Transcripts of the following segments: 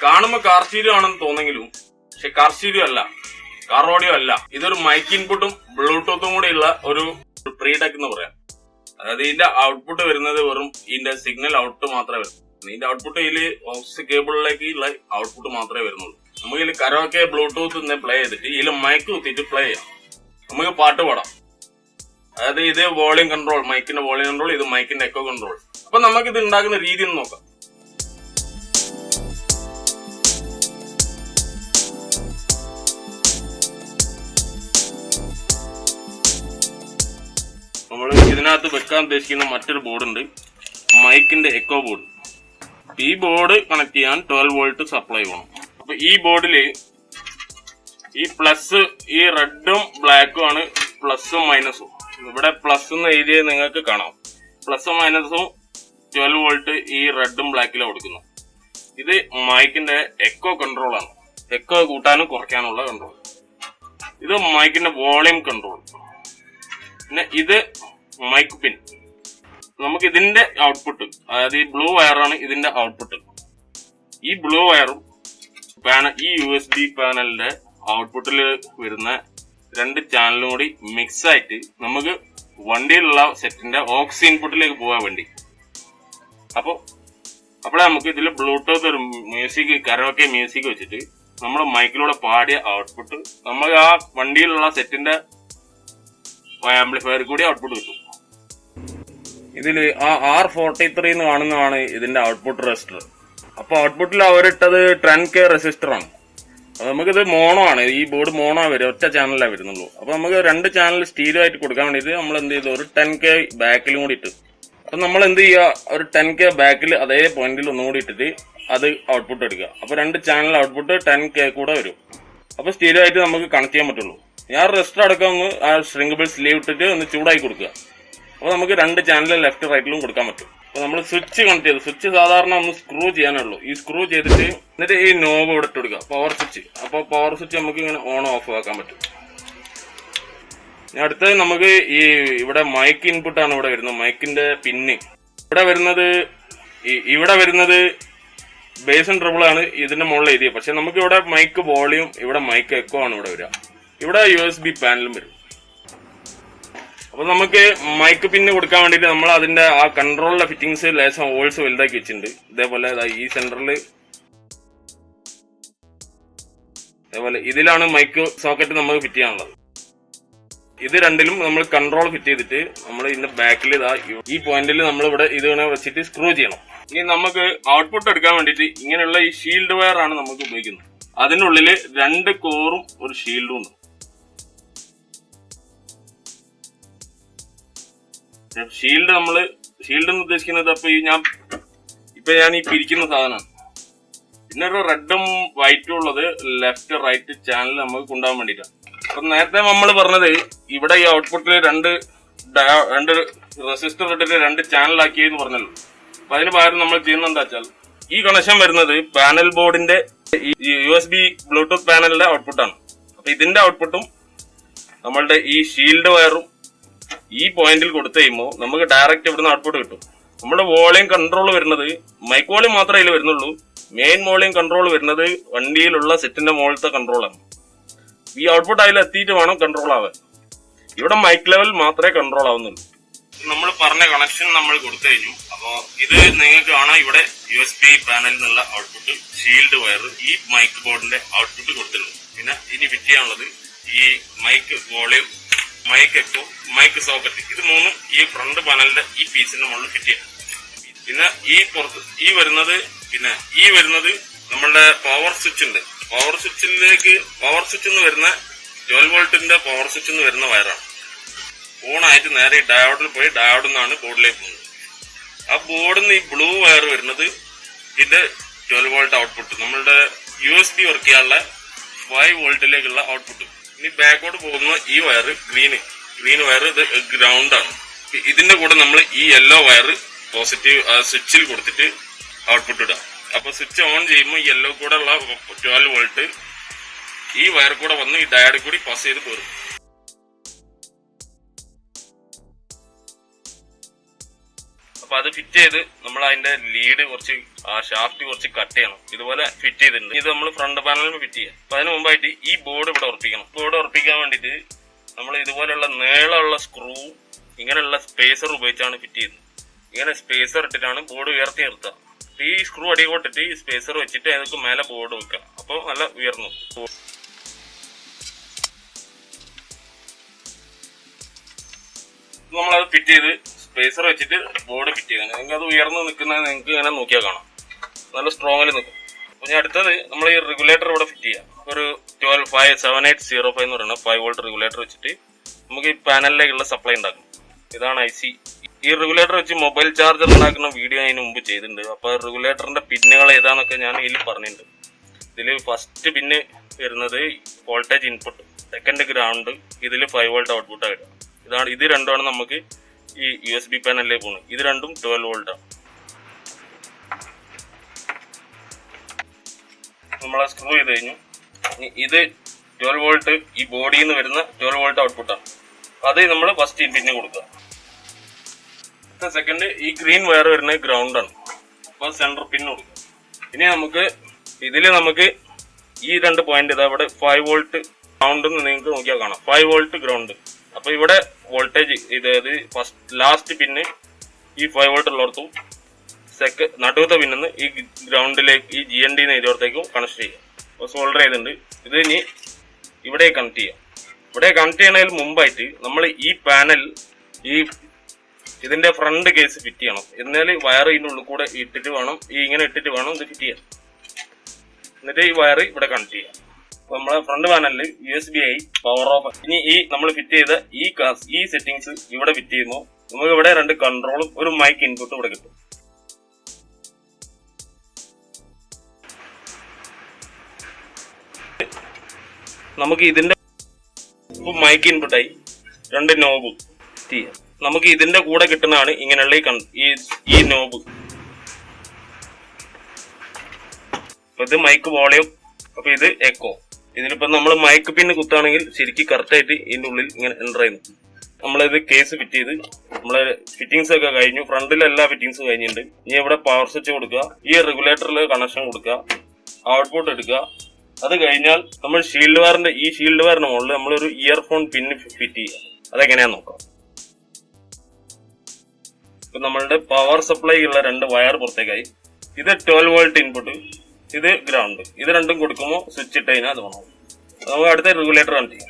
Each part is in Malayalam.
കാണുമ്പോ കാർ സ്റ്റീരിയോ ആണെന്ന് തോന്നെങ്കിലും പക്ഷെ കാർ സ്റ്റീരിയോ അല്ല, കാർ ഓഡിയോ അല്ല. ഇതൊരു മൈക്ക് ഇൻപുട്ടും ബ്ലൂടൂത്തും കൂടെയുള്ള ഒരു പ്രീഡെക് എന്ന് പറയാം. അതായത് ഇതിന്റെ ഔട്ട്പുട്ട് വരുന്നത് വെറും ഇതിന്റെ സിഗ്നൽ ഔട്ട് മാത്രമേ വരുന്നു. ഇതിന്റെ ഔട്ട്പുട്ട് ഇതില് ഓക്സ് കേബിളിലേക്ക് ഉള്ള ഔട്ട്പുട്ട് മാത്രമേ വരുന്നുള്ളൂ. നമുക്ക് ഇതിൽ കരോക്കെ ബ്ലൂടൂത്ത് പ്ലേ ചെയ്തിട്ട് ഇതിൽ മൈക്ക് കുത്തിയിട്ട് പ്ലേ ചെയ്യാം. നമുക്ക് പാട്ട് പാടാം. അതായത് ഇത് വോളിയം കൺട്രോൾ, മൈക്കിന്റെ വോളിയം കൺട്രോൾ, ഇത് മൈക്കിന്റെ എക്കോ കൺട്രോൾ. അപ്പൊ നമുക്ക് ഇത് ഉണ്ടാക്കുന്ന രീതി ഒന്ന് നോക്കാം. നമ്മൾ ഇതിനകത്ത് വെക്കാൻ ഉദ്ദേശിക്കുന്ന മറ്റൊരു ബോർഡ് ഉണ്ട്, മൈക്കിന്റെ എക്കോ ബോർഡ്. ഈ ബോർഡ് കണക്ട് ചെയ്യാൻ 12 വോൾട്ട് സപ്ലൈ വേണം. അപ്പൊ ഈ ബോർഡില് ഈ പ്ലസ്, ഈ റെഡും ബ്ലാക്കും ആണ് പ്ലസും മൈനസും. ഇവിടെ പ്ലസ് എന്ന് എഴുതിയത് നിങ്ങൾക്ക് കാണാം. പ്ലസും മൈനസും 12 വോൾട്ട് ഈ റെഡും ബ്ലാക്കിലും കൊടുക്കുന്നു. ഇത് മൈക്കിന്റെ എക്കോ കൺട്രോൾ ആണ്, എക്കോ കൂട്ടാനും കുറയ്ക്കാനുള്ള കൺട്രോൾ. ഇത് മൈക്കിന്റെ വോളിയം കൺട്രോൾ. പിന്നെ ഇത് മൈക്ക് പിൻ. നമുക്ക് ഇതിന്റെ ഔട്ട്പുട്ട്, അതായത് ഈ ബ്ലൂ വയറാണ് ഇതിന്റെ ഔട്ട്പുട്ട്. ഈ ബ്ലൂ വയറും ഈ USB പാനലിന്റെ ഔട്ട്പുട്ടിൽ വരുന്ന 2 ചാനലും കൂടി മിക്സ് ആയിട്ട് നമുക്ക് വണ്ടിയിലുള്ള സെറ്റിന്റെ ഓക്സ് ഇൻപുട്ടിലേക്ക് പോകാൻ വേണ്ടി. അപ്പോഴേ നമുക്ക് ഇതിൽ ബ്ലൂടൂത്ത് ഒരു മ്യൂസിക്, കരോക്കെ മ്യൂസിക് വെച്ചിട്ട് നമ്മുടെ മൈക്കിലൂടെ പാടിയ ഔട്ട്പുട്ട് നമുക്ക് ആ വണ്ടിയിലുള്ള സെറ്റിന്റെ ആംപ്ലിഫയർ കൂടി ഔട്ട്പുട്ട് കിട്ടും. ഇതില് ആ R43 എന്ന് കാണുന്നതാണ് ഇതിന്റെ ഔട്ട്പുട്ട് റെസിസ്റ്റർ. അപ്പൊ ഔട്ട്പുട്ടിൽ അവരിട്ടത് 10K റെസിസ്റ്റർ ആണ്. അപ്പൊ നമുക്കിത് മോണോ ആണ്, ഈ ബോർഡ് മോണോ വരും, ഒറ്റ ചാനലേ വരുന്നുള്ളൂ. അപ്പൊ നമുക്ക് 2 ചാനൽ സ്റ്റീരിയോ ആയിട്ട് കൊടുക്കാൻ വേണ്ടിയിട്ട് നമ്മൾ എന്ത് ചെയ്തു, ഒരു 10K ബാക്കിലും കൂടി ഇട്ടു. അപ്പൊ നമ്മൾ എന്ത് ചെയ്യുക, ഒരു 10K ബാക്കിൽ അതേ പോയിന്റിൽ ഒന്നുകൂടി ഇട്ടിട്ട് അത് ഔട്ട്പുട്ട് എടുക്കുക. അപ്പൊ 2 ചാനൽ ഔട്ട്പുട്ട് 10K കൂടെ വരും. അപ്പൊ സ്റ്റീരിയോ ആയിട്ട് നമുക്ക് കണക്ട് ചെയ്യാൻ പറ്റുള്ളൂ. ഞാൻ റെസിസ്റ്റർ അടക്കം ഒന്ന് ആ ഷ്രിങ്കബിൾ സ്ലീവ് ഇട്ടിട്ട് ഒന്ന് ചൂടായി കൊടുക്കുക. അപ്പൊ നമുക്ക് 2 ചാനൽ ലെഫ്റ്റ് റൈറ്റിലും കൊടുക്കാൻ പറ്റും. അപ്പൊ നമ്മൾ സ്വിച്ച് കണക്ട് ചെയ്തു. സ്വിച്ച് സാധാരണ ഒന്ന് സ്ക്രൂ ചെയ്യാനുള്ളൂ. ഈ സ്ക്രൂ ചെയ്തിട്ട് എന്നിട്ട് ഈ നോബ് ഇവിടെ ഇട്ട് കൊടുക്കുക, പവർ സ്വിച്ച്. അപ്പൊ പവർ സ്വിച്ച് നമുക്ക് ഇങ്ങനെ ഓൺ ഓഫ് ആക്കാൻ പറ്റും. അടുത്തത് നമുക്ക് ഈ ഇവിടെ മൈക്ക് ഇൻപുട്ടാണ് ഇവിടെ വരുന്നത്, മൈക്കിന്റെ പിന്ന്. ഇവിടെ വരുന്നത് ബേസും ട്രിബിൾ ആണ് ഇതിന്റെ മുകളിൽ എഴുതിയത്. പക്ഷെ നമുക്ക് ഇവിടെ മൈക്ക് വോളിയം, ഇവിടെ മൈക്ക് എക്കോ ആണ് ഇവിടെ വരിക. ഇവിടെ USB പാനലും വരും. അപ്പൊ നമുക്ക് മൈക്ക് പിന്ന് കൊടുക്കാൻ വേണ്ടിട്ട് നമ്മൾ അതിന്റെ ആ കൺട്രോളിലെ ഫിറ്റിംഗ്സ് ലേശം ഹോൾസ് വലുതാക്കി വെച്ചിട്ടുണ്ട്. ഇതേപോലെ ഈ സെന്ററിൽ അതേപോലെ ഇതിലാണ് മൈക്ക് സോക്കറ്റ് നമുക്ക് ഫിറ്റ് ചെയ്യാനുള്ളത്. ഇത് രണ്ടിലും നമ്മൾ കൺട്രോൾ ഫിറ്റ് ചെയ്തിട്ട് നമ്മൾ ഇതിന്റെ ബാക്കിൽ ഈ പോയിന്റിൽ നമ്മൾ ഇവിടെ ഇത് വെച്ചിട്ട് സ്ക്രൂ ചെയ്യണം. ഇനി നമുക്ക് ഔട്ട്പുട്ട് എടുക്കാൻ വേണ്ടിട്ട് ഇങ്ങനെയുള്ള ഈ ഷീൽഡ് വയർ ആണ് നമുക്ക് ഉപയോഗിക്കുന്നത്. അതിനുള്ളില് 2 കോറും ഒരു ഷീൽഡും ഉണ്ട്. ഷീൽഡ് എന്ന് ഉദ്ദേശിക്കുന്നത് ഇപ്പൊ ഞാൻ ഈ പിരിക്കുന്ന സാധനമാണ്. പിന്നെ ഒരു റെഡും വൈറ്റും ഉള്ളത് ലെഫ്റ്റ് റൈറ്റ് ചാനൽ നമുക്ക് കൊണ്ടുപോകാൻ വേണ്ടിയിട്ടാണ്. അപ്പൊ നേരത്തെ നമ്മൾ പറഞ്ഞത് ഇവിടെ ഈ ഔട്ട്പുട്ടിൽ 2 റെസിസ്റ്റർ ഇട്ടിട്ട് 2 ചാനലാക്കിയെന്ന് പറഞ്ഞല്ലോ. അപ്പൊ അതിന് പകരം നമ്മൾ ചെയ്യുന്നത് എന്താ വെച്ചാൽ, ഈ കണക്ഷൻ വരുന്നത് പാനൽ ബോർഡിന്റെ USB ബ്ലൂടൂത്ത് പാനലിന്റെ ഔട്ട്പുട്ടാണ്. അപ്പൊ ഇതിന്റെ ഔട്ട്പുട്ടും നമ്മളുടെ ഈ ഷീൽഡ് വയറും ഈ പോയിന്റിൽ കൊടുത്തു കഴിയുമ്പോൾ നമുക്ക് ഡയറക്റ്റ് ഇവിടുന്ന് ഔട്ട്പുട്ട് കിട്ടും. നമ്മുടെ വോളിയം കൺട്രോൾ വരുന്നത് മൈക്ക് വോളിയം മാത്രമേ ഇതിൽ വരുന്നുള്ളൂ. മെയിൻ വോളിയം കൺട്രോൾ വരുന്നത് വണ്ടിയിലുള്ള സെറ്റിന്റെ മുകളിലത്തെ കൺട്രോളാണ്. ഈ ഔട്ട്പുട്ട് അതിൽ എത്തിയിട്ട് വേണം കൺട്രോൾ ആവാൻ. ഇവിടെ മൈക്ക് ലെവൽ മാത്രമേ കൺട്രോൾ ആവുന്നുള്ളൂ. നമ്മൾ പറഞ്ഞ കണക്ഷൻ നമ്മൾ കൊടുത്തു കഴിഞ്ഞു. അപ്പോ ഇത് നിങ്ങൾക്ക് കാണാം, ഇവിടെ USB പാനലിൽ നിന്നുള്ള ഔട്ട്പുട്ട്, ഷീൽഡ് വയർ, ഈ മൈക്ക് ബോർഡിന്റെ ഔട്ട്പുട്ട് കൊടുത്തിട്ടുണ്ട്. പിന്നെ ഇനി ഫിറ്റ് ചെയ്യാനുള്ളത് ഈ mic volume, mic echo, mic socket, ഇത് 3 ഈ ഫ്രണ്ട് പാനലിന്റെ ഈ പീസിന്റെ മുകളിൽ ഫിറ്റ് ചെയ്യാം. പിന്നെ ഈ വരുന്നത് നമ്മളുടെ പവർ സ്വിച്ച് ഉണ്ട്. പവർ സ്വിച്ച് എന്ന് വരുന്ന 12 വോൾട്ടിന്റെ പവർ സ്വിച്ച് എന്ന് വരുന്ന വയറാണ്. ഓണായിട്ട് നേരെ ഡയോഡിൽ പോയി ഡയോഡിൽ നിന്നാണ് ബോർഡിലേക്ക് പോകുന്നത്. ആ ബോർഡിൽ നിന്ന് ഈ ബ്ലൂ വയർ വരുന്നത് ഇത് 12 വോൾട്ട് ഔട്ട്പുട്ട്, നമ്മളുടെ USB വർക്ക് ചെയ്യാനുള്ള 5 വോൾട്ടിലേക്കുള്ള ഔട്ട്പുട്ട്. ഇനി ബാക്കോട്ട് പോകുന്ന ഈ വയർ ഗ്രീൻ വയർ, ഇത് ഗ്രൗണ്ട് ആണ്. ഇതിന്റെ കൂടെ നമ്മൾ ഈ യെല്ലോ വയർ പോസിറ്റീവ് സ്വിച്ചിൽ കൊടുത്തിട്ട് ഔട്ട്പുട്ട് ഇടാം. അപ്പൊ സ്വിച്ച് ഓൺ ചെയ്യുമ്പോൾ യെല്ലോ കൂടെ ഉള്ള 12 വോൾട്ട് ഈ വയർ കൂടെ വന്ന് ഈ ഡയോഡിൽ കൂടി പാസ് ചെയ്ത് പോരും. അപ്പൊ അത് ഫിറ്റ് ചെയ്ത് നമ്മൾ അതിന്റെ ലീഡ് കുറച്ച് ഷാഫ്റ്റ് കുറച്ച് കട്ട് ചെയ്യണം. ഇതുപോലെ ഫിറ്റ് ചെയ്തിട്ടുണ്ട്. ഇത് നമ്മൾ ഫ്രണ്ട് പാനലിൽ ഫിറ്റ് ചെയ്യാം. അപ്പൊ അതിന് മുമ്പായിട്ട് ഈ ബോർഡ് ഇവിടെ ഉറപ്പിക്കണം. ബോർഡ് ഉറപ്പിക്കാൻ വേണ്ടിയിട്ട് നമ്മൾ ഇതുപോലെയുള്ള നീളമുള്ള സ്ക്രൂ ഇങ്ങനെയുള്ള സ്പേസർ ഉപയോഗിച്ചാണ് ഫിറ്റ് ചെയ്യുന്നത്. ഇങ്ങനെ സ്പേസർ ഇട്ടിട്ടാണ് ബോർഡ് ഉയർത്തി നിർത്തുക. ഈ സ്ക്രൂ അടികൊട്ടിട്ട് ഈ സ്പേസർ വെച്ചിട്ട് അതിനൊക്കെ മേലെ ബോർഡ് വെക്കുക. അപ്പോൾ നല്ല ഉയർന്നു. നമ്മളത് ഫിറ്റ് ചെയ്ത് സ്പേസർ വെച്ചിട്ട് ബോർഡ് ഫിറ്റ് ചെയ്യണം. നിങ്ങൾക്ക് അത് ഉയർന്ന് നിൽക്കുന്നത് നിങ്ങൾക്ക് ഇങ്ങനെ നോക്കിയാൽ കാണാം, നല്ല സ്ട്രോങ്ങിൽ നിൽക്കും. അപ്പൊ ഞാൻ അടുത്തത് നമ്മൾ ഈ റെഗുലേറ്റർ ഇവിടെ ഫിറ്റ് ചെയ്യാം. ഒരു 7805 എന്ന് പറയുന്ന 5 വോൾട്ട് റെഗുലേറ്റർ വെച്ചിട്ട് നമുക്ക് ഈ പാനലിലേക്കുള്ള സപ്ലൈ ഉണ്ടാക്കും. ഇതാണ് IC. ഈ റെഗുലേറ്റർ വെച്ച് മൊബൈൽ ചാർജർ ഉണ്ടാക്കുന്ന വീഡിയോ അതിന് മുമ്പ് ചെയ്തിട്ടുണ്ട്. അപ്പൊ റെഗുലേറ്ററിന്റെ പിന്നുകൾ ഏതാന്നൊക്കെ ഞാൻ ഇതിൽ പറഞ്ഞിട്ടുണ്ട്. ഇതിൽ ഫസ്റ്റ് പിന്ന് വരുന്നത് വോൾട്ടേജ് ഇൻപുട്ട്, സെക്കൻഡ് ഗ്രൗണ്ട്, ഇതിൽ 5 വോൾട്ട് ഔട്ട്പുട്ട് ആയിട്ട് ഇത് രണ്ടുമാണ് നമുക്ക് ഈ USB പാനലിലേക്ക് പോകുന്നത്. ഇത് രണ്ടും 12 വോൾട്ടാണ്. നമ്മളെ സ്ക്രൂ ചെയ്ത് കഴിഞ്ഞു. ഇത് 12 വോൾട്ട് ഈ ബോഡിയിൽ നിന്ന് വരുന്ന 12 വോൾട്ട് ഔട്ട്പുട്ടാണ്. അത് നമ്മൾ ഫസ്റ്റ് പിന്ന് കൊടുക്കുക. സെക്കൻഡ് ഈ ഗ്രീൻ വയർ വരുന്ന ഗ്രൗണ്ട് ആണ്. അപ്പൊ സെന്റർ പിൻ കൊടുക്കുക. ഇനി നമുക്ക് ഈ 2 പോയിന്റ് ഇതാ ഇവിടെ 5 വോൾട്ട് ഗ്രൗണ്ട് നിങ്ങൾക്ക് നോക്കിയാൽ കാണാം. 5 വോൾട്ട് ഗ്രൗണ്ട്. അപ്പൊ ഇവിടെ വോൾട്ടേജ് ഫസ്റ്റ് ലാസ്റ്റ് പിന്ന് ഈ 5 വോൾട്ട് ഉള്ളിടത്തും നടുവത്തെ പിന്നിന്ന് ഈ ഗ്രൗണ്ടിലേക്ക് ഈ GND നെയ്തോടത്തേക്കും കണക്ട് ചെയ്യാം. അപ്പൊ സോൾഡർ ചെയ്തിട്ടുണ്ട്. ഇത് ഇനി ഇവിടെ കണക്ട് ചെയ്യാം. ഇവിടെ കണക്ട് ചെയ്യുന്നതിന് മുമ്പായിട്ട് നമ്മൾ ഈ പാനൽ ഇതിന്റെ ഫ്രണ്ട് കേസ് ഫിറ്റ് ചെയ്യണം. എന്നാൽ വയർ ഇതിന്റെ ഉള്ളിൽ കൂടെ ഇട്ടിട്ട് വേണം ഇങ്ങനെ ഇട്ടിട്ട് വേണം ഇത് ഫിറ്റ് ചെയ്യാൻ. എന്നിട്ട് ഈ വയർ ഇവിടെ കണക്ട് ചെയ്യാം. അപ്പൊ നമ്മളെ ഫ്രണ്ട് പാനലിൽ USB-I പവർ ഓഫ്. ഇനി നമ്മൾ ഫിറ്റ് ചെയ്ത ഈ സെറ്റിംഗ്സ് ഇവിടെ ഫിറ്റ് ചെയ്യുമ്പോൾ നമുക്ക് ഇവിടെ 2 കൺട്രോളും ഒരു മൈക്ക് ഇൻപുട്ടും ഇവിടെ കിട്ടും. നമുക്ക് ഇതിന്റെ മൈക്ക് ഇൻപുട്ടായി 2 നോബ് ചെയ്യാം. നമുക്ക് ഇതിന്റെ കൂടെ കിട്ടുന്നതാണ് ഇങ്ങനെയുള്ള ഈ നോബ്. ഇത് മൈക്ക് വോളിയം, അപ്പൊ ഇത് എക്കോ. ഇതിലിപ്പോ നമ്മൾ മൈക്ക് പിന്ന് കുത്താണെങ്കിൽ ശരിക്കും കറക്റ്റ് ആയിട്ട് ഇതിന്റെ ഉള്ളിൽ ഇങ്ങനെ എൻ്റർ ചെയ്യുന്നു. നമ്മളിത് കേസ് ഫിറ്റ് ചെയ്ത് നമ്മളെ ഫിറ്റിംഗ്സ് ഒക്കെ കഴിഞ്ഞു. ഫ്രണ്ടിലെ എല്ലാ ഫിറ്റിംഗ്സും കഴിഞ്ഞിട്ടുണ്ട്. ഇനി ഇവിടെ പവർ സ്വിച്ച് കൊടുക്കുക, ഈ റെഗുലേറ്ററിൽ കണക്ഷൻ കൊടുക്കുക, ഔട്ട്പുട്ട് എടുക്കുക. അത് കഴിഞ്ഞാൽ നമ്മൾ ഷീൽഡ് വയറിന്റെ മുകളിൽ നമ്മളൊരു ഇയർഫോൺ പിന്ന് ഫിറ്റ് ചെയ്യുക. അതെങ്ങനെയാന്ന് നോക്കാം. ഇപ്പൊ നമ്മളുടെ പവർ സപ്ലൈ ഉള്ള 2 വയർ പുറത്തേക്കായി. ഇത് 12 വോൾട്ട് ഇൻപുട്ട്, ഇത് ഗ്രൗണ്ട്. ഇത് രണ്ടും കൊടുക്കുമ്പോൾ സ്വിച്ച് ഇട്ട് കഴിഞ്ഞാൽ അത് വേണം. നമുക്ക് അടുത്ത റെഗുലേറ്റർ കണക്ട് ചെയ്യാം.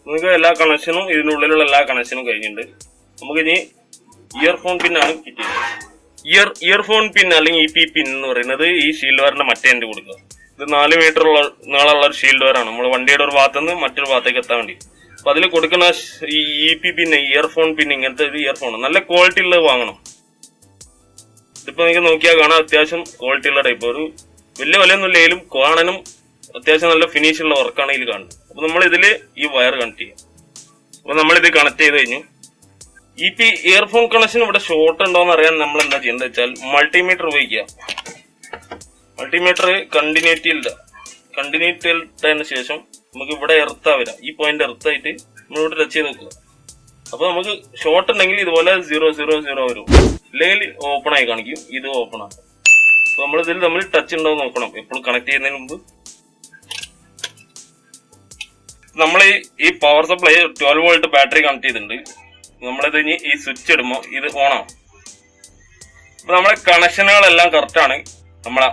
നമുക്ക് എല്ലാ കണക്ഷനും ഇതിനുള്ളിലുള്ള എല്ലാ കണക്ഷനും കഴിഞ്ഞിട്ടുണ്ട്. നമുക്ക് ഇനി ഇയർഫോൺ പിന്നാണ് ഫിറ്റ് ചെയ്യുന്നത്. ഇയർഫോൺ പിൻ അല്ലെങ്കിൽ EP പിൻ എന്ന് പറയുന്നത് ഈ ഷീൽഡ് വയറിന്റെ മറ്റേ എൻഡ് കൊടുക്കുക. ഇത് 4 മീറ്റർ നീളമുള്ള ഒരു ഷീൽഡ് വയറാണ്. നമ്മൾ വണ്ടിയുടെ ഒരു ഭാഗത്തുനിന്ന് മറ്റൊരു ഭാഗത്തേക്ക് എത്താൻ വേണ്ടി. അപ്പൊ അതിൽ കൊടുക്കുന്ന ഈ EP പിൻ, ഇയർഫോൺ പിൻ, ഇങ്ങനത്തെ ഒരു ഇയർഫോൺ നല്ല ക്വാളിറ്റി ഉള്ളത് വാങ്ങണം. ഇതിപ്പോ നിങ്ങൾക്ക് നോക്കിയാൽ കാണാം അത്യാവശ്യം ക്വാളിറ്റി ഉള്ള ടൈപ്പ്. ഒരു വലിയ വിലയൊന്നും ഇല്ലെങ്കിലും കാണാനും അത്യാവശ്യം നല്ല ഫിനിഷ് ഉള്ള വർക്കാണ് ഇതിൽ കാണുന്നത്. അപ്പൊ നമ്മൾ ഇതില് ഈ വയർ കണക്ട് ചെയ്യാം. അപ്പൊ നമ്മളിത് കണക്ട് ചെയ്ത് കഴിഞ്ഞു. ഇയർഫോൺ കണക്ഷൻ ഇവിടെ ഷോർട്ട് ഉണ്ടോന്ന് അറിയാൻ നമ്മൾ എന്താ ചെയ്യേണ്ടത് വെച്ചാൽ മൾട്ടിമീറ്റർ ഉപയോഗിക്കുക. മൾട്ടിമീറ്റർ കണ്ടിന്യൂറ്റി ഇട്ടതിന് ശേഷം നമുക്ക് ഇവിടെ എർത്താ വരാം. ഈ പോയിന്റ് എർത്തായിട്ട് നമ്മളിവിടെ ടച്ച് ചെയ്ത് നോക്കുക. അപ്പൊ നമുക്ക് ഷോർട്ട് ഉണ്ടെങ്കിൽ ഇതുപോലെ 000 വരും, ഇല്ലെങ്കിൽ ഓപ്പൺ ആയി കാണിക്കും. ഇത് ഓപ്പൺ ആണ്. അപ്പൊ നമ്മൾ ഇതിൽ തമ്മിൽ ടച്ച് ഉണ്ടോ നോക്കണം എപ്പോഴും കണക്ട് ചെയ്യുന്നതിന് മുമ്പ്. നമ്മൾ ഈ power supply 12 volt battery connect ചെയ്തിട്ടുണ്ട്. നമ്മളിത് ഇനി ഈ സ്വിച്ച് ഇടുമ്പോൾ ഇത് ഓണാവും. അപ്പൊ നമ്മളെ കണക്ഷനുകളെല്ലാം കറക്റ്റാണ്, നമ്മളെ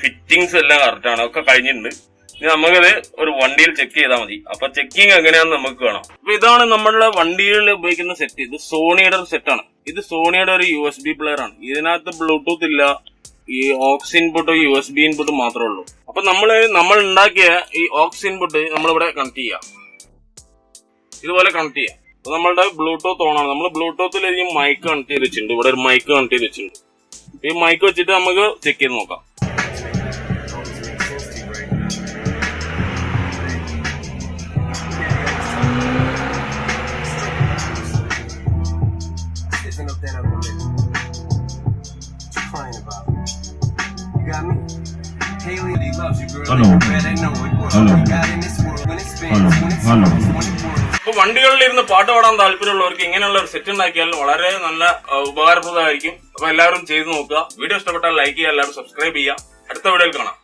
ഫിറ്റിംഗ്സ് എല്ലാം കറക്റ്റാണ്, ഒക്കെ കഴിഞ്ഞിട്ടുണ്ട്. ഇനി നമുക്കത് ഒരു വണ്ടിയിൽ ചെക്ക് ചെയ്താൽ മതി. അപ്പൊ ചെക്കിങ് എങ്ങനെയാന്ന് നമുക്ക് കാണാം. അപ്പൊ ഇതാണ് നമ്മളുടെ വണ്ടികളിൽ ഉപയോഗിക്കുന്ന സെറ്റ്. ഇത് സോണിയുടെ ഒരു സെറ്റാണ്. ഇത് സോണിയുടെ ഒരു USB പ്ലെയർ ആണ്. ഇതിനകത്ത് ബ്ലൂടൂത്ത് ഇല്ല, ഈ ഓക്സ് ഇൻപുട്ടും USB ഇൻപുട്ടും മാത്രമേ ഉള്ളൂ. അപ്പൊ നമ്മൾ ഉണ്ടാക്കിയ ഈ ഓക്സ് ഇൻപുട്ട് നമ്മളിവിടെ കണക്ട് ചെയ്യാം. ഇതുപോലെ കണക്ട് ചെയ്യാം. അപ്പൊ നമ്മളുടെ ബ്ലൂടൂത്ത് ഓൺ ആണ്. നമ്മൾ ബ്ലൂടൂത്തിൽ ഈ മൈക്ക് കണക്ട് ചെയ്ത് വെച്ചിട്ടുണ്ട്. ഇവിടെ ഒരു മൈക്ക് കണക്ട് ചെയ്ത് വെച്ചിട്ടുണ്ട്. ഈ മൈക്ക് വെച്ചിട്ട് നമുക്ക് ചെക്ക് ചെയ്ത് നോക്കാം. Hello. അപ്പൊ വണ്ടികളിൽ ഇരുന്ന് പാട്ട് പാടാൻ താല്പര്യമുള്ളവർക്ക് ഇങ്ങനെയുള്ള ഒരു സെറ്റ് ഉണ്ടാക്കിയാൽ വളരെ നല്ല ഉപകാരപ്രദമായിരിക്കും. അപ്പൊ എല്ലാവരും ചെയ്ത് നോക്കുക. വീഡിയോ ഇഷ്ടപ്പെട്ടാൽ ലൈക്ക് ചെയ്യുക, എല്ലാവരും സബ്സ്ക്രൈബ് ചെയ്യുക. അടുത്ത വീഡിയോയിൽ കാണാം.